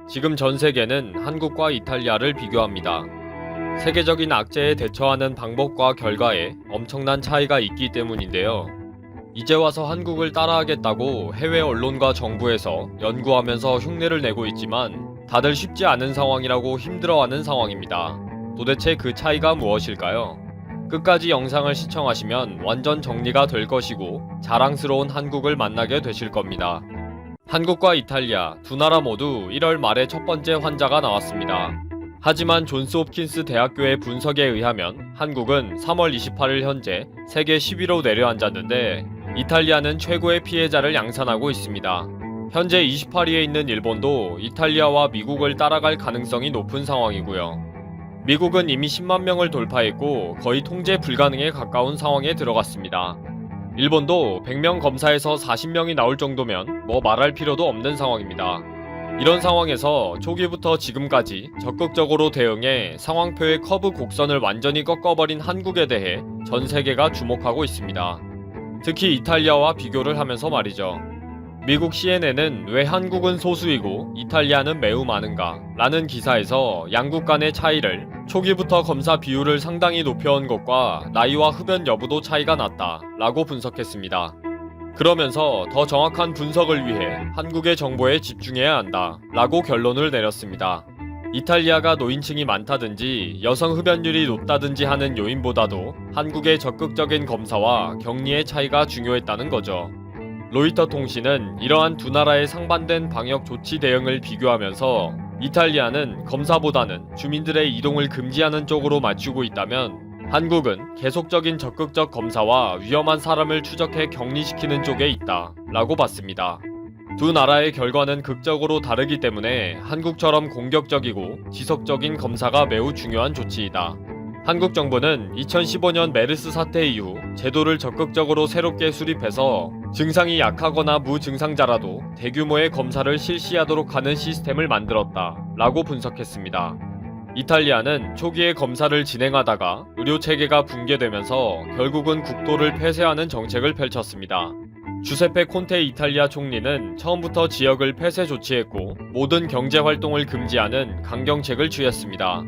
지금 전 세계는 한국과 이탈리아를 비교합니다. 세계적인 악재에 대처하는 방법과 결과에 엄청난 차이가 있기 때문인데요. 이제 와서 한국을 따라하겠다고 해외 언론과 정부에서 연구하면서 흉내를 내고 있지만 다들 쉽지 않은 상황이라고 힘들어하는 상황입니다. 도대체 그 차이가 무엇일까요? 끝까지 영상을 시청하시면 완전 정리가 될 것이고 자랑스러운 한국을 만나게 되실 겁니다. 한국과 이탈리아 두 나라 모두 1월 말에 첫 번째 환자가 나왔습니다. 하지만 존스홉킨스 대학교의 분석에 의하면 한국은 3월 28일 현재 세계 10위로 내려앉았는데 이탈리아는 최고의 피해자를 양산하고 있습니다. 현재 28위에 있는 일본도 이탈리아와 미국을 따라갈 가능성이 높은 상황이고요. 미국은 이미 10만 명을 돌파했고 거의 통제 불가능에 가까운 상황에 들어갔습니다. 일본도 100명 검사에서 40명이 나올 정도면 뭐 말할 필요도 없는 상황입니다. 이런 상황에서 초기부터 지금까지 적극적으로 대응해 상황표의 커브 곡선을 완전히 꺾어버린 한국에 대해 전 세계가 주목하고 있습니다. 특히 이탈리아와 비교를 하면서 말이죠. 미국 CNN은 왜 한국은 소수이고 이탈리아는 매우 많은가? 라는 기사에서 양국 간의 차이를 초기부터 검사 비율을 상당히 높여온 것과 나이와 흡연 여부도 차이가 났다 라고 분석했습니다. 그러면서 더 정확한 분석을 위해 한국의 정보에 집중해야 한다 라고 결론을 내렸습니다. 이탈리아가 노인층이 많다든지 여성 흡연율이 높다든지 하는 요인보다도 한국의 적극적인 검사와 격리의 차이가 중요했다는 거죠. 로이터 통신은 이러한 두 나라의 상반된 방역 조치 대응을 비교하면서 이탈리아는 검사보다는 주민들의 이동을 금지하는 쪽으로 맞추고 있다면 한국은 계속적인 적극적 검사와 위험한 사람을 추적해 격리시키는 쪽에 있다 라고 봤습니다. 두 나라의 결과는 극적으로 다르기 때문에 한국처럼 공격적이고 지속적인 검사가 매우 중요한 조치이다. 한국 정부는 2015년 메르스 사태 이후 제도를 적극적으로 새롭게 수립해서 증상이 약하거나 무증상자라도 대규모의 검사를 실시하도록 하는 시스템을 만들었다 라고 분석했습니다. 이탈리아는 초기에 검사를 진행하다가 의료체계가 붕괴되면서 결국은 국토를 폐쇄하는 정책을 펼쳤습니다. 주세페 콘테 이탈리아 총리는 처음부터 지역을 폐쇄 조치했고 모든 경제활동을 금지하는 강경책을 취했습니다.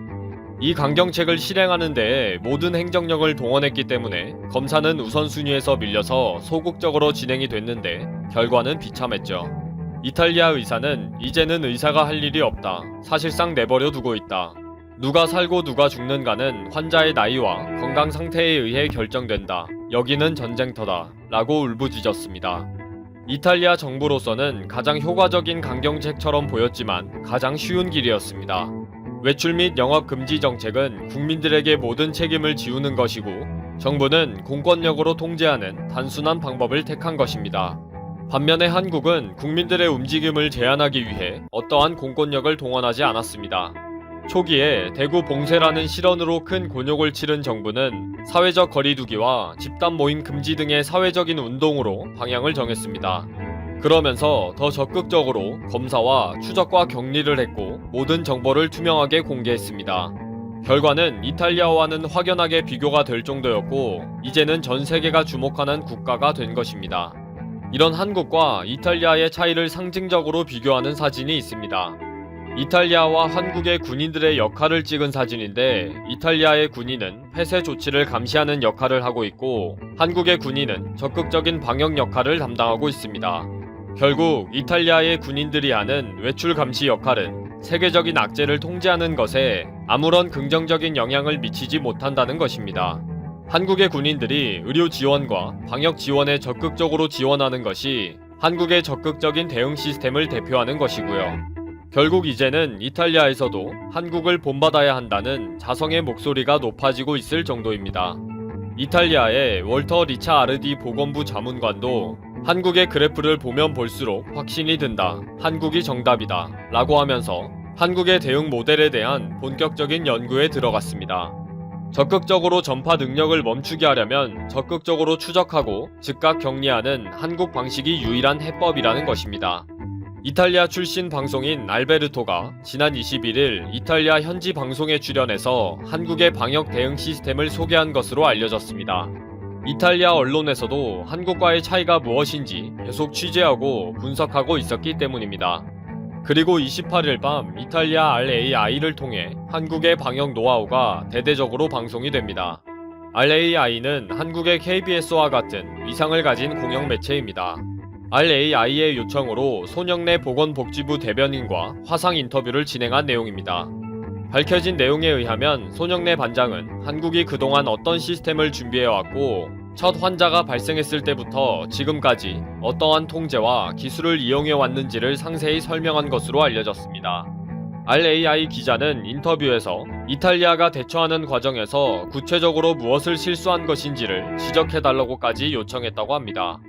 이 강경책을 실행하는 데에 모든 행정력을 동원했기 때문에 검사는 우선순위에서 밀려서 소극적으로 진행이 됐는데 결과는 비참했죠. 이탈리아 의사는 이제는 의사가 할 일이 없다. 사실상 내버려 두고 있다. 누가 살고 누가 죽는가는 환자의 나이와 건강 상태에 의해 결정된다. 여기는 전쟁터다. 라고 울부짖었습니다. 이탈리아 정부로서는 가장 효과적인 강경책처럼 보였지만 가장 쉬운 길이었습니다. 외출 및 영업 금지 정책은 국민들에게 모든 책임을 지우는 것이고 정부는 공권력으로 통제하는 단순한 방법을 택한 것입니다. 반면에 한국은 국민들의 움직임을 제한하기 위해 어떠한 공권력을 동원하지 않았습니다. 초기에 대구 봉쇄라는 실언으로 큰 곤욕을 치른 정부는 사회적 거리두기와 집단 모임 금지 등의 사회적인 운동으로 방향을 정했습니다. 그러면서 더 적극적으로 검사와 추적과 격리를 했고 모든 정보를 투명하게 공개했습니다. 결과는 이탈리아와는 확연하게 비교가 될 정도였고 이제는 전 세계가 주목하는 국가가 된 것입니다. 이런 한국과 이탈리아의 차이를 상징적으로 비교하는 사진이 있습니다. 이탈리아와 한국의 군인들의 역할을 찍은 사진인데 이탈리아의 군인은 폐쇄 조치를 감시하는 역할을 하고 있고 한국의 군인은 적극적인 방역 역할을 담당하고 있습니다. 결국 이탈리아의 군인들이 하는 외출 감시 역할은 세계적인 악재를 통제하는 것에 아무런 긍정적인 영향을 미치지 못한다는 것입니다. 한국의 군인들이 의료 지원과 방역 지원에 적극적으로 지원하는 것이 한국의 적극적인 대응 시스템을 대표하는 것이고요. 결국 이제는 이탈리아에서도 한국을 본받아야 한다는 자성의 목소리가 높아지고 있을 정도입니다. 이탈리아의 월터 리차아르디 보건부 자문관도 한국의 그래프를 보면 볼수록 확신이 든다. 한국이 정답이다. 라고 하면서 한국의 대응 모델에 대한 본격적인 연구에 들어갔습니다. 적극적으로 전파 능력을 멈추게 하려면 적극적으로 추적하고 즉각 격리하는 한국 방식이 유일한 해법이라는 것입니다. 이탈리아 출신 방송인 알베르토가 지난 21일 이탈리아 현지 방송에 출연해서 한국의 방역 대응 시스템을 소개한 것으로 알려졌습니다. 이탈리아 언론에서도 한국과의 차이가 무엇인지 계속 취재하고 분석하고 있었기 때문입니다. 그리고 28일 밤 이탈리아 RAI를 통해 한국의 방역 노하우가 대대적으로 방송이 됩니다. RAI는 한국의 KBS와 같은 위상을 가진 공영 매체입니다. RAI의 요청으로 손영래 보건복지부 대변인과 화상 인터뷰를 진행한 내용입니다. 밝혀진 내용에 의하면 손영래 반장은 한국이 그동안 어떤 시스템을 준비해왔고 첫 환자가 발생했을 때부터 지금까지 어떠한 통제와 기술을 이용해왔는지를 상세히 설명한 것으로 알려졌습니다. RAI 기자는 인터뷰에서 이탈리아가 대처하는 과정에서 구체적으로 무엇을 실수한 것인지를 지적해달라고까지 요청했다고 합니다.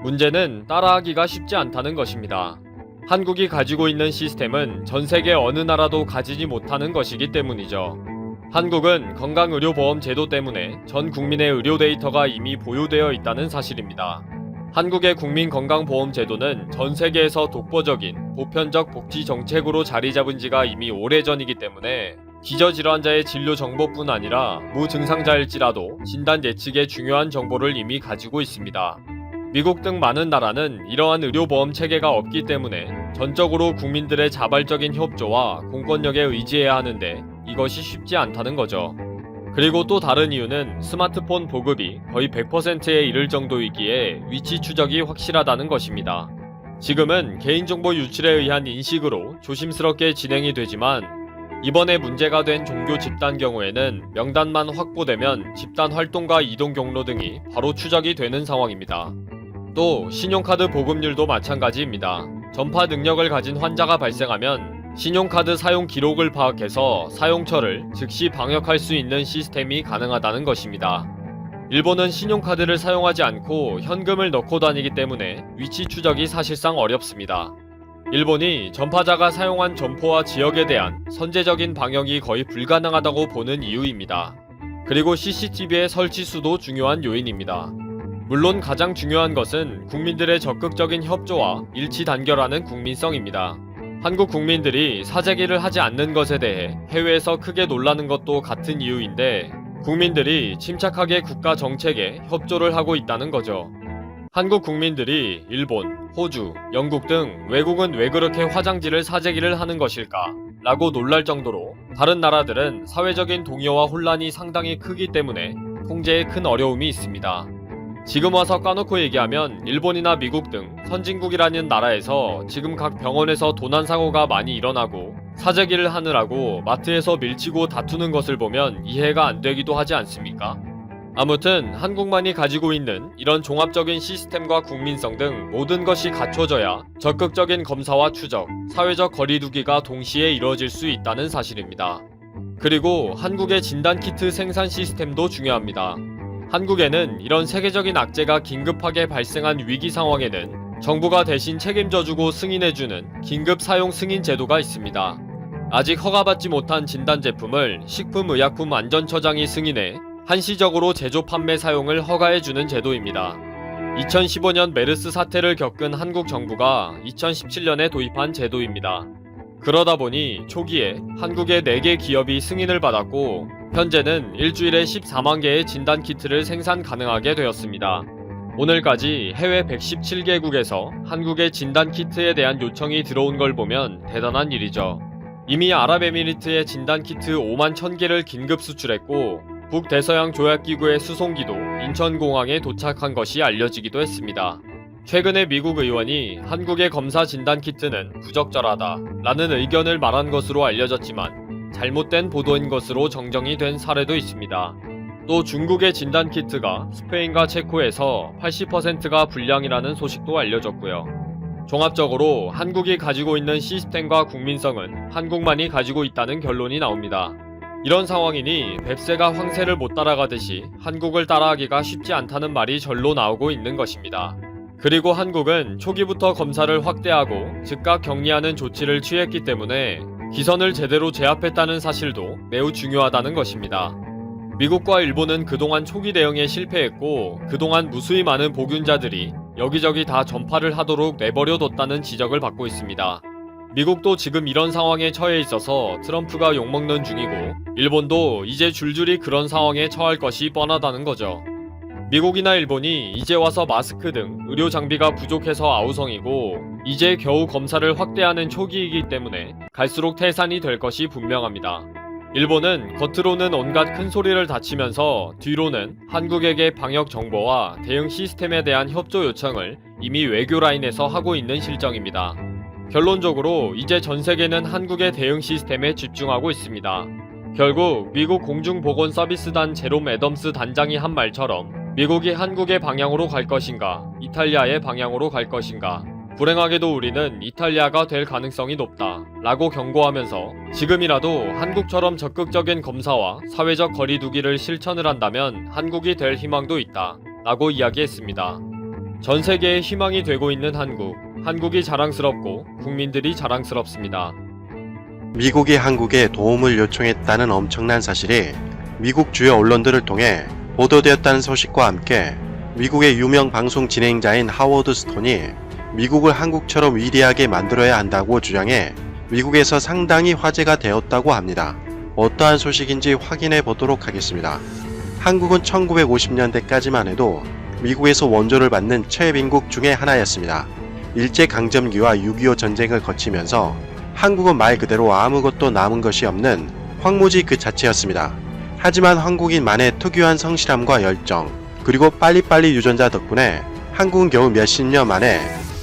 문제는 따라하기가 쉽지 않다는 것입니다. 한국이 가지고 있는 시스템은 전 세계 어느 나라도 가지지 못하는 것이기 때문이죠. 한국은 건강의료보험 제도 때문에 전 국민의 의료 데이터가 이미 보유되어 있다는 사실입니다. 한국의 국민건강보험 제도는 전 세계에서 독보적인 보편적 복지 정책으로 자리 잡은 지가 이미 오래전이기 때문에 기저질환자의 진료 정보뿐 아니라 무증상자일지라도 진단 예측의 중요한 정보를 이미 가지고 있습니다. 미국 등 많은 나라는 이러한 의료보험 체계가 없기 때문에 전적으로 국민들의 자발적인 협조와 공권력에 의지해야 하는데 이것이 쉽지 않다는 거죠. 그리고 또 다른 이유는 스마트폰 보급이 거의 100%에 이를 정도이기에 위치 추적이 확실하다는 것입니다. 지금은 개인정보 유출에 의한 인식으로 조심스럽게 진행이 되지만 이번에 문제가 된 종교 집단 경우에는 명단만 확보되면 집단 활동과 이동 경로 등이 바로 추적이 되는 상황입니다. 또 신용카드 보급률도 마찬가지입니다. 전파 능력을 가진 환자가 발생하면 신용카드 사용 기록을 파악해서 사용처를 즉시 방역할 수 있는 시스템이 가능하다는 것입니다. 일본은 신용카드를 사용하지 않고 현금을 넣고 다니기 때문에 위치 추적이 사실상 어렵습니다. 일본이 전파자가 사용한 점포와 지역에 대한 선제적인 방역이 거의 불가능하다고 보는 이유입니다. 그리고 CCTV의 설치 수도 중요한 요인입니다. 물론 가장 중요한 것은 국민들의 적극적인 협조와 일치 단결하는 국민성입니다. 한국 국민들이 사재기를 하지 않는 것에 대해 해외에서 크게 놀라는 것도 같은 이유인데 국민들이 침착하게 국가 정책에 협조를 하고 있다는 거죠. 한국 국민들이 일본, 호주, 영국 등 외국은 왜 그렇게 화장지를 사재기를 하는 것일까? 라고 놀랄 정도로 다른 나라들은 사회적인 동요와 혼란이 상당히 크기 때문에 통제에 큰 어려움이 있습니다. 지금 와서 까놓고 얘기하면 일본이나 미국 등 선진국이라는 나라에서 지금 각 병원에서 도난사고가 많이 일어나고 사재기를 하느라고 마트에서 밀치고 다투는 것을 보면 이해가 안 되기도 하지 않습니까? 아무튼 한국만이 가지고 있는 이런 종합적인 시스템과 국민성 등 모든 것이 갖춰져야 적극적인 검사와 추적, 사회적 거리두기가 동시에 이루어질 수 있다는 사실입니다. 그리고 한국의 진단키트 생산 시스템도 중요합니다. 한국에는 이런 세계적인 악재가 긴급하게 발생한 위기 상황에는 정부가 대신 책임져주고 승인해주는 긴급 사용 승인 제도가 있습니다. 아직 허가받지 못한 진단 제품을 식품의약품안전처장이 승인해 한시적으로 제조 판매 사용을 허가해주는 제도입니다. 2015년 메르스 사태를 겪은 한국 정부가 2017년에 도입한 제도입니다. 그러다 보니 초기에 한국의 4개 기업이 승인을 받았고 현재는 일주일에 14만 개의 진단키트를 생산 가능하게 되었습니다. 오늘까지 해외 117개국에서 한국의 진단키트에 대한 요청이 들어온 걸 보면 대단한 일이죠. 이미 아랍에미리트의 진단키트 5만 1000개를 긴급 수출했고 북대서양 조약기구의 수송기도 인천공항에 도착한 것이 알려지기도 했습니다. 최근에 미국 의원이 한국의 검사 진단키트는 부적절하다 라는 의견을 말한 것으로 알려졌지만 잘못된 보도인 것으로 정정이 된 사례도 있습니다. 또 중국의 진단키트가 스페인과 체코에서 80%가 불량이라는 소식도 알려졌고요. 종합적으로 한국이 가지고 있는 시스템과 국민성은 한국만이 가지고 있다는 결론이 나옵니다. 이런 상황이니 뱁새가 황새를 못 따라가듯이 한국을 따라하기가 쉽지 않다는 말이 절로 나오고 있는 것입니다. 그리고 한국은 초기부터 검사를 확대하고 즉각 격리하는 조치를 취했기 때문에 기선을 제대로 제압했다는 사실도 매우 중요하다는 것입니다. 미국과 일본은 그동안 초기 대응에 실패했고 그동안 무수히 많은 복균자들이 여기저기 다 전파를 하도록 내버려뒀다는 지적을 받고 있습니다. 미국도 지금 이런 상황에 처해 있어서 트럼프가 욕먹는 중이고 일본도 이제 줄줄이 그런 상황에 처할 것이 뻔하다는 거죠. 미국이나 일본이 이제 와서 마스크 등 의료 장비가 부족해서 아우성이고 이제 겨우 검사를 확대하는 초기이기 때문에 갈수록 태산이 될 것이 분명합니다. 일본은 겉으로는 온갖 큰 소리를 다치면서 뒤로는 한국에게 방역 정보와 대응 시스템에 대한 협조 요청을 이미 외교 라인에서 하고 있는 실정입니다. 결론적으로 이제 전 세계는 한국의 대응 시스템에 집중하고 있습니다. 결국 미국 공중보건서비스단 제롬 애덤스 단장이 한 말처럼 미국이 한국의 방향으로 갈 것인가, 이탈리아의 방향으로 갈 것인가, 불행하게도 우리는 이탈리아가 될 가능성이 높다 라고 경고하면서 지금이라도 한국처럼 적극적인 검사와 사회적 거리두기를 실천을 한다면 한국이 될 희망도 있다 라고 이야기했습니다. 전 세계의 희망이 되고 있는 한국이 자랑스럽고 국민들이 자랑스럽습니다. 미국이 한국에 도움을 요청했다는 엄청난 사실이 미국 주요 언론들을 통해 보도되었다는 소식과 함께 미국의 유명 방송 진행자인 하워드 스톤이 미국을 한국처럼 위대하게 만들어야 한다고 주장해 미국에서 상당히 화제가 되었다고 합니다. 어떠한 소식인지 확인해 보도록 하겠습니다. 한국은 1950년대까지만 해도 미국에서 원조를 받는 최빈국 중의 하나였습니다. 일제강점기와 6.25 전쟁을 거치면서 한국은 말 그대로 아무것도 남은 것이 없는 황무지 그 자체였습니다. 하지만 한국인만의 특유한 성실함과 열정, 그리고 빨리빨리 유전자 덕분에 한국은 겨우 몇십 년 만에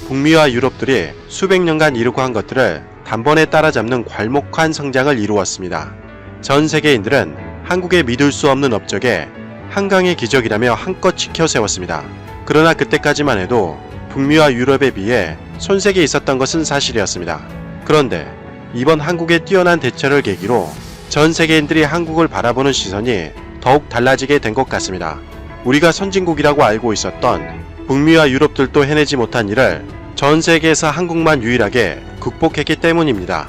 북미와 유럽들이 수백 년간 이루고 한 것들을 단번에 따라잡는 괄목한 성장을 이루었습니다. 전 세계인들은 한국의 믿을 수 없는 업적에 한강의 기적이라며 한껏 지켜 세웠습니다. 그러나 그때까지만 해도 북미와 유럽에 비해 손색이 있었던 것은 사실이었습니다. 그런데 이번 한국의 뛰어난 대처를 계기로 전 세계인들이 한국을 바라보는 시선이 더욱 달라지게 된 것 같습니다. 우리가 선진국이라고 알고 있었던 북미와 유럽들도 해내지 못한 일을 전 세계에서 한국만 유일하게 극복했기 때문입니다.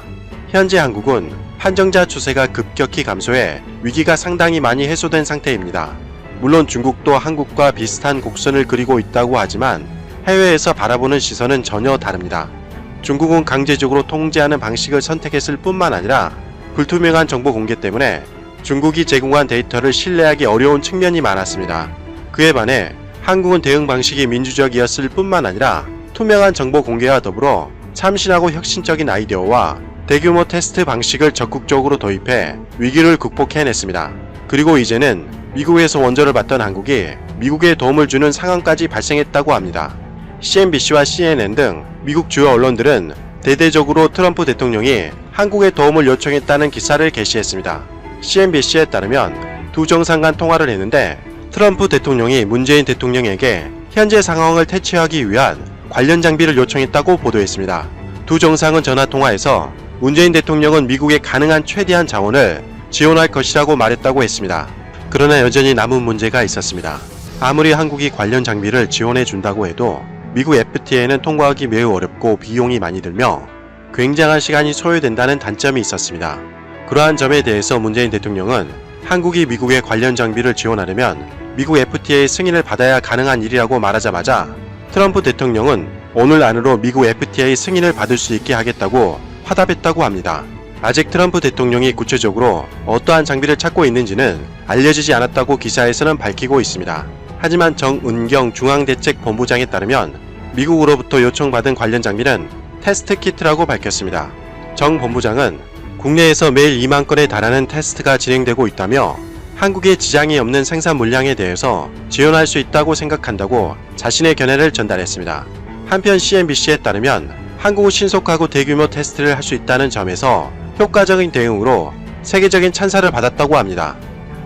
현재 한국은 한정자 추세가 급격히 감소해 위기가 상당히 많이 해소된 상태입니다. 물론 중국도 한국과 비슷한 곡선을 그리고 있다고 하지만 해외에서 바라보는 시선은 전혀 다릅니다. 중국은 강제적으로 통제하는 방식을 선택했을 뿐만 아니라 불투명한 정보 공개 때문에 중국이 제공한 데이터를 신뢰하기 어려운 측면이 많았습니다. 그에 반해 한국은 대응 방식이 민주적이었을 뿐만 아니라 투명한 정보 공개와 더불어 참신하고 혁신적인 아이디어와 대규모 테스트 방식을 적극적으로 도입해 위기를 극복해냈습니다. 그리고 이제는 미국에서 원조를 받던 한국이 미국에 도움을 주는 상황까지 발생했다고 합니다. CNBC와 CNN 등 미국 주요 언론들은 대대적으로 트럼프 대통령이 한국에 도움을 요청했다는 기사를 게시했습니다. CNBC에 따르면 두 정상 간 통화를 했는데 트럼프 대통령이 문재인 대통령에게 현재 상황을 대처하기 위한 관련 장비를 요청했다고 보도했습니다. 두 정상은 전화통화에서 문재인 대통령은 미국에 가능한 최대한 자원을 지원할 것이라고 말했다고 했습니다. 그러나 여전히 남은 문제가 있었습니다. 아무리 한국이 관련 장비를 지원해 준다고 해도 미국 FTA는 통과하기 매우 어렵고 비용이 많이 들며 굉장한 시간이 소요된다는 단점이 있었습니다. 그러한 점에 대해서 문재인 대통령은 한국이 미국에 관련 장비를 지원하려면 미국 FTA 승인을 받아야 가능한 일이라고 말하자마자 트럼프 대통령은 오늘 안으로 미국 FTA 승인을 받을 수 있게 하겠다고 화답했다고 합니다. 아직 트럼프 대통령이 구체적으로 어떠한 장비를 찾고 있는지는 알려지지 않았다고 기사에서는 밝히고 있습니다. 하지만 정은경 중앙대책본부장에 따르면 미국으로부터 요청받은 관련 장비는 테스트 키트라고 밝혔습니다. 정 본부장은 국내에서 매일 2만 건에 달하는 테스트가 진행되고 있다며 한국에 지장이 없는 생산 물량에 대해서 지원할 수 있다고 생각한다고 자신의 견해를 전달했습니다. 한편 CNBC에 따르면 한국은 신속하고 대규모 테스트를 할 수 있다는 점에서 효과적인 대응으로 세계적인 찬사를 받았다고 합니다.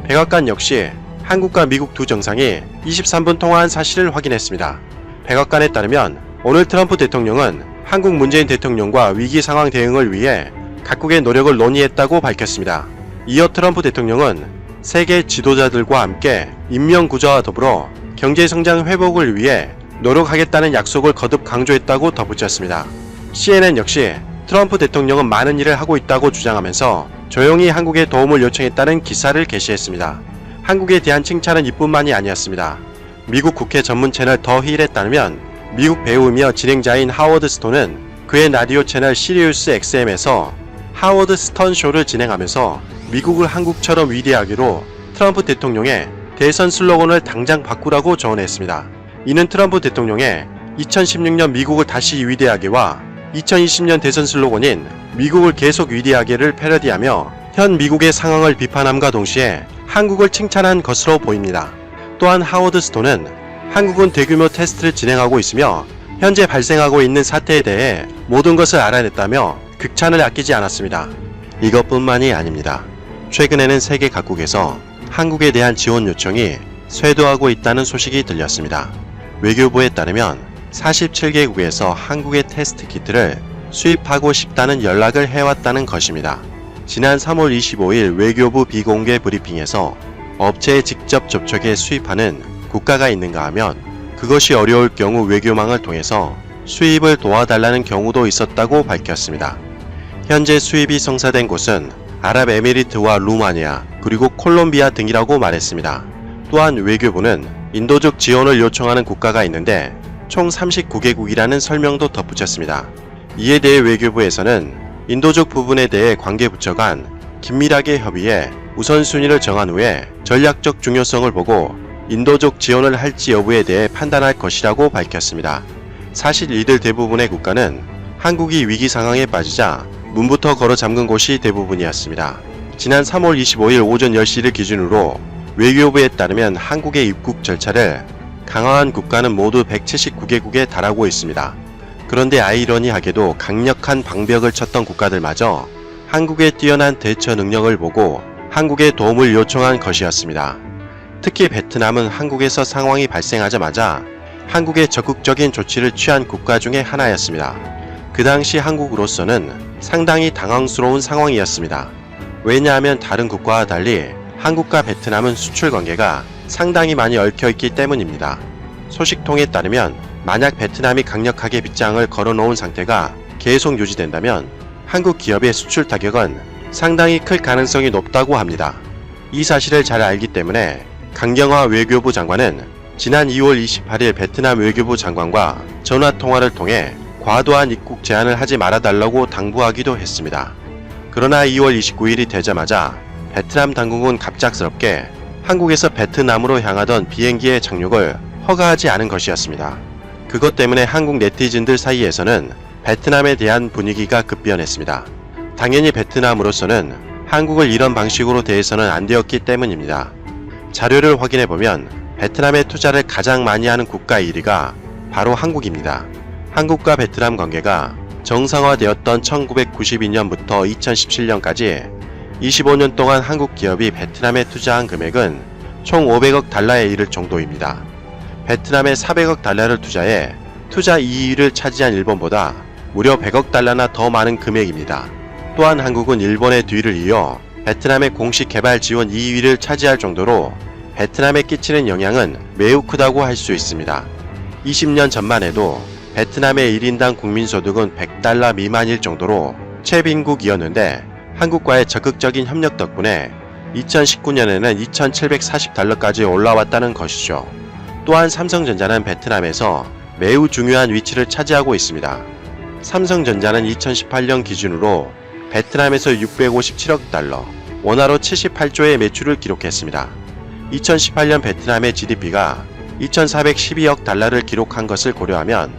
백악관 역시 한국과 미국 두 정상이 23분 통화한 사실을 확인했습니다. 백악관에 따르면 오늘 트럼프 대통령은 한국 문재인 대통령과 위기 상황 대응을 위해 각국의 노력을 논의했다고 밝혔습니다. 이어 트럼프 대통령은 세계 지도자들과 함께 인명 구조와 더불어 경제 성장 회복을 위해 노력하겠다는 약속을 거듭 강조했다고 덧붙였습니다. CNN 역시 트럼프 대통령은 많은 일을 하고 있다고 주장하면서 조용히 한국에 도움을 요청했다는 기사를 게시했습니다. 한국에 대한 칭찬은 이뿐만이 아니었습니다. 미국 국회 전문 채널 더 힐에 따르면 미국 배우이며 진행자인 하워드 스톤은 그의 라디오 채널 시리우스 XM에서 하워드 스턴 쇼를 진행하면서 미국을 한국처럼 위대하기로 트럼프 대통령의 대선 슬로건을 당장 바꾸라고 조언했습니다. 이는 트럼프 대통령의 2016년 미국을 다시 위대하게와 2020년 대선 슬로건인 미국을 계속 위대하게를 패러디하며 현 미국의 상황을 비판함과 동시에 한국을 칭찬한 것으로 보입니다. 또한 하워드 스톤은 한국은 대규모 테스트를 진행하고 있으며 현재 발생하고 있는 사태에 대해 모든 것을 알아냈다며 극찬을 아끼지 않았습니다. 이것뿐만이 아닙니다. 최근에는 세계 각국에서 한국에 대한 지원 요청이 쇄도하고 있다는 소식이 들렸습니다. 외교부에 따르면 47개국에서 한국의 테스트 키트를 수입하고 싶다는 연락을 해왔다는 것입니다. 지난 3월 25일 외교부 비공개 브리핑에서 업체에 직접 접촉해 수입하는 국가가 있는가 하면 그것이 어려울 경우 외교망을 통해서 수입을 도와달라는 경우도 있었다고 밝혔습니다. 현재 수입이 성사된 곳은 아랍에미리트와 루마니아 그리고 콜롬비아 등이라고 말했습니다. 또한 외교부는 인도적 지원을 요청하는 국가가 있는데 총 39개국이라는 설명도 덧붙였습니다. 이에 대해 외교부에서는 인도적 부분에 대해 관계부처 간 긴밀하게 협의해 우선순위를 정한 후에 전략적 중요성을 보고 인도적 지원을 할지 여부에 대해 판단할 것이라고 밝혔습니다. 사실 이들 대부분의 국가는 한국이 위기 상황에 빠지자 문부터 걸어 잠근 곳이 대부분이었습니다. 지난 3월 25일 오전 10시를 기준으로 외교부에 따르면 한국의 입국 절차를 강화한 국가는 모두 179개국에 달하고 있습니다. 그런데 아이러니하게도 강력한 방벽을 쳤던 국가들마저 한국의 뛰어난 대처 능력을 보고 한국에 도움을 요청한 것이었습니다. 특히 베트남은 한국에서 상황이 발생하자마자 한국에 적극적인 조치를 취한 국가 중에 하나였습니다. 그 당시 한국으로서는 상당히 당황스러운 상황이었습니다. 왜냐하면 다른 국가와 달리 한국과 베트남은 수출 관계가 상당히 많이 얽혀있기 때문입니다. 소식통에 따르면 만약 베트남이 강력하게 빗장을 걸어놓은 상태가 계속 유지된다면 한국 기업의 수출 타격은 상당히 클 가능성이 높다고 합니다. 이 사실을 잘 알기 때문에 강경화 외교부 장관은 지난 2월 28일 베트남 외교부 장관과 전화통화를 통해 과도한 입국 제한을 하지 말아달라고 당부하기도 했습니다. 그러나 2월 29일이 되자마자 베트남 당국은 갑작스럽게 한국에서 베트남으로 향하던 비행기의 착륙을 허가하지 않은 것이었습니다. 그것 때문에 한국 네티즌들 사이에서는 베트남에 대한 분위기가 급변했습니다. 당연히 베트남으로서는 한국을 이런 방식으로 대해서는 안 되었기 때문입니다. 자료를 확인해보면 베트남에 투자를 가장 많이 하는 국가 1위가 바로 한국입니다. 한국과 베트남 관계가 정상화되었던 1992년부터 2017년까지 25년 동안 한국 기업이 베트남에 투자한 금액은 총 500억 달러에 이를 정도입니다. 베트남에 400억 달러를 투자해 투자 2위를 차지한 일본보다 무려 100억 달러나 더 많은 금액입니다. 또한 한국은 일본의 뒤를 이어 베트남의 공식 개발 지원 2위를 차지할 정도로 베트남에 끼치는 영향은 매우 크다고 할 수 있습니다. 20년 전만 해도 베트남의 1인당 국민소득은 100달러 미만일 정도로 최빈국이었는데 한국과의 적극적인 협력 덕분에 2019년에는 2,740달러까지 올라왔다는 것이죠. 또한 삼성전자는 베트남에서 매우 중요한 위치를 차지하고 있습니다. 삼성전자는 2018년 기준으로 베트남에서 657억 달러, 원화로 78조의 매출을 기록했습니다. 2018년 베트남의 GDP가 2,412억 달러를 기록한 것을 고려하면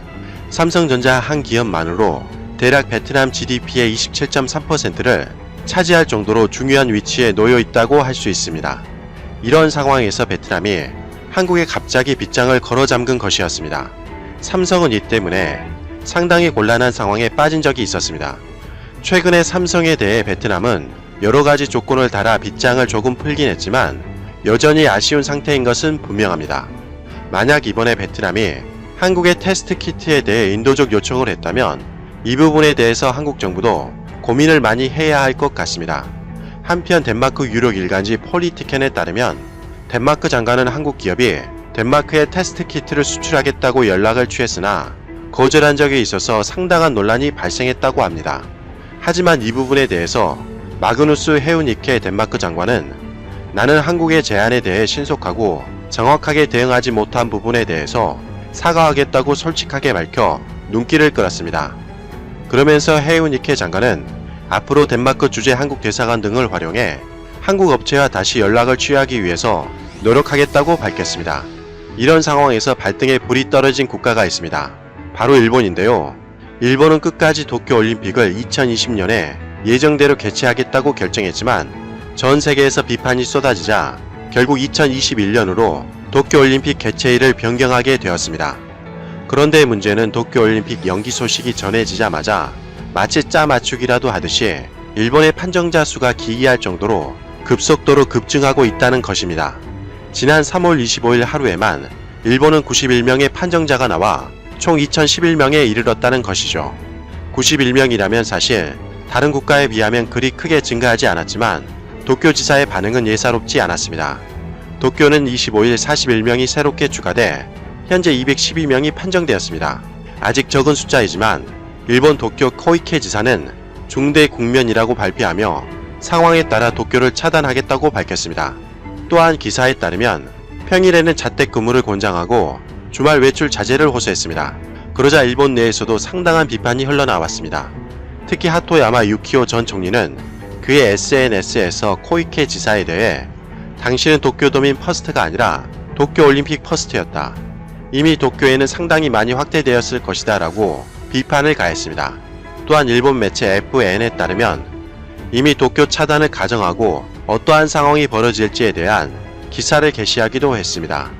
삼성전자 한 기업만으로 대략 베트남 GDP의 27.3%를 차지할 정도로 중요한 위치에 놓여 있다고 할 수 있습니다. 이런 상황에서 베트남이 한국에 갑자기 빗장을 걸어 잠근 것이었습니다. 삼성은 이 때문에 상당히 곤란한 상황에 빠진 적이 있었습니다. 최근에 삼성에 대해 베트남은 여러가지 조건을 달아 빗장을 조금 풀긴 했지만 여전히 아쉬운 상태인 것은 분명합니다. 만약 이번에 베트남이 한국의 테스트 키트에 대해 인도적 요청을 했다면 이 부분에 대해서 한국 정부도 고민을 많이 해야 할 것 같습니다. 한편 덴마크 유력 일간지 폴리티켄에 따르면 덴마크 장관은 한국 기업이 덴마크에 테스트 키트를 수출하겠다고 연락을 취했으나 거절한 적이 있어서 상당한 논란이 발생했다고 합니다. 하지만 이 부분에 대해서 마그누스 헤우니케 덴마크 장관은 나는 한국의 제안에 대해 신속하고 정확하게 대응하지 못한 부분에 대해서 사과하겠다고 솔직하게 밝혀 눈길을 끌었습니다. 그러면서 헤우니케 장관은 앞으로 덴마크 주재 한국 대사관 등을 활용해 한국 업체와 다시 연락을 취하기 위해서 노력하겠다고 밝혔습니다. 이런 상황에서 발등에 불이 떨어진 국가가 있습니다. 바로 일본인데요. 일본은 끝까지 도쿄올림픽을 2020년에 예정대로 개최하겠다고 결정했지만 전 세계에서 비판이 쏟아지자 결국 2021년으로 도쿄올림픽 개최일을 변경하게 되었습니다. 그런데 문제는 도쿄올림픽 연기 소식이 전해지자마자 마치 짜 맞추기라도 하듯이 일본의 판정자 수가 기이할 정도로 급속도로 급증하고 있다는 것입니다. 지난 3월 25일 하루에만 일본은 91명의 판정자가 나와 총 2011명에 이르렀다는 것이죠. 91명이라면 사실 다른 국가에 비하면 그리 크게 증가하지 않았지만 도쿄지사의 반응은 예사롭지 않았습니다. 도쿄는 25일 41명이 새롭게 추가돼 현재 212명이 판정되었습니다. 아직 적은 숫자이지만 일본 도쿄 코이케 지사는 중대 국면이라고 발표하며 상황에 따라 도쿄를 차단하겠다고 밝혔습니다. 또한 기사에 따르면 평일에는 자택근무를 권장하고 주말 외출 자제를 호소했습니다. 그러자 일본 내에서도 상당한 비판이 흘러나왔습니다. 특히 하토야마 유키오 전 총리는 그의 SNS에서 코이케 지사에 대해 당신은 도쿄도민 퍼스트가 아니라 도쿄올림픽 퍼스트였다. 이미 도쿄에는 상당히 많이 확대되었을 것이다 라고 비판을 가했습니다. 또한 일본 매체 FN에 따르면 이미 도쿄 차단을 가정하고 어떠한 상황이 벌어질지에 대한 기사를 게시하기도 했습니다.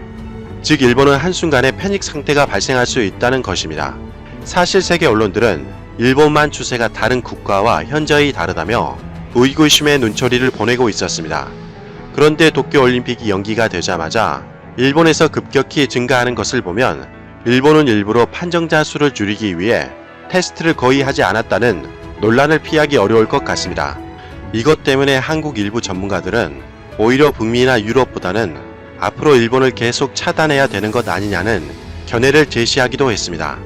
즉 일본은 한순간에 패닉 상태가 발생할 수 있다는 것입니다. 사실 세계 언론들은 일본만 추세가 다른 국가와 현저히 다르다며 의구심의 눈초리를 보내고 있었습니다. 그런데 도쿄올림픽이 연기가 되자마자 일본에서 급격히 증가하는 것을 보면 일본은 일부러 판정자 수를 줄이기 위해 테스트를 거의 하지 않았다는 논란을 피하기 어려울 것 같습니다. 이것 때문에 한국 일부 전문가들은 오히려 북미나 유럽보다는 앞으로 일본을 계속 차단해야 되는 것 아니냐는 견해를 제시하기도 했습니다.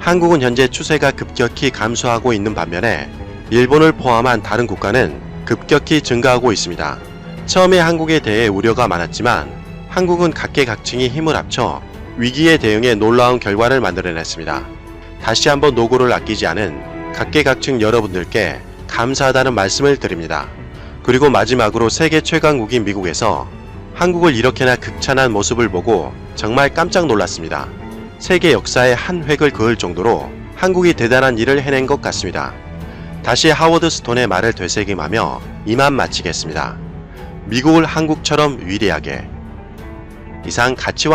한국은 현재 추세가 급격히 감소하고 있는 반면에 일본을 포함한 다른 국가는 급격히 증가하고 있습니다. 처음에 한국에 대해 우려가 많았지만 한국은 각계각층이 힘을 합쳐 위기에 대응해 놀라운 결과를 만들어냈습니다. 다시 한번 노고를 아끼지 않은 각계각층 여러분들께 감사하다는 말씀을 드립니다. 그리고 마지막으로 세계 최강국인 미국에서 한국을 이렇게나 극찬한 모습을 보고 정말 깜짝 놀랐습니다. 세계 역사의 한 획을 그을 정도로 한국이 대단한 일을 해낸 것 같습니다. 다시 하워드 스톤의 말을 되새김하며 이만 마치겠습니다. 미국을 한국처럼 위대하게. 이상 가치왕